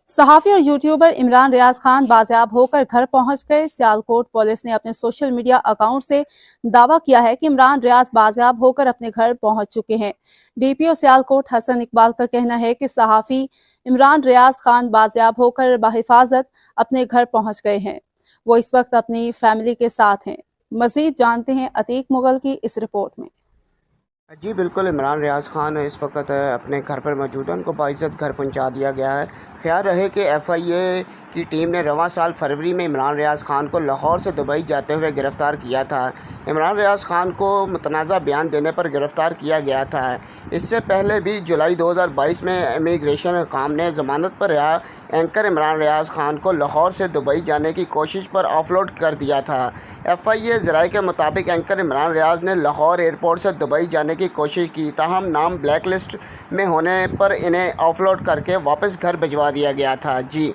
सहाफ़ी और यूट्यूबर इमरान रियाज खान बाजियाब होकर घर पहुंच गए। सियालकोट पुलिस ने अपने सोशल मीडिया अकाउंट से दावा किया है कि इमरान रियाज बाजियाब होकर अपने घर पहुंच चुके हैं। डीपीओ सियालकोट हसन इकबाल का कहना है कि सहाफ़ी इमरान रियाज खान बाजियाब होकर बाहिफाजत अपने घर पहुंच गए हैं। वो इस वक्त अपनी फैमिली के साथ हैं। मजीद जानते हैं अतीक मुगल की इस रिपोर्ट में। जी बिल्कुल, इमरान रियाज खान इस वक्त अपने घर पर मौजूद हैं। उनको बाइज़्ज़त घर पहुंचा दिया गया है। ख्याल रहे कि FIA की टीम ने रवां साल फरवरी में इमरान रियाज खान को लाहौर से दुबई जाते हुए गिरफ़्तार किया था। इमरान रियाज खान को मुतनाज़ा बयान देने पर गिरफ़्तार किया गया था। इससे पहले भी जुलाई 2022 में इमिग्रेशन हुकाम ने ज़मानत पर रिहा एंकर इमरान रियाज खान को लाहौर से दुबई जाने की कोशिश पर ऑफलोड कर दिया था। FIA ज़राए के मुताबिक एंकर इमरान रियाज ने लाहौर एयरपोर्ट से दुबई जाने की कोशिश की, ताहम नाम ब्लैक लिस्ट में होने पर इन्हें ऑफलोड करके वापस घर भिजवा दिया गया था। जी।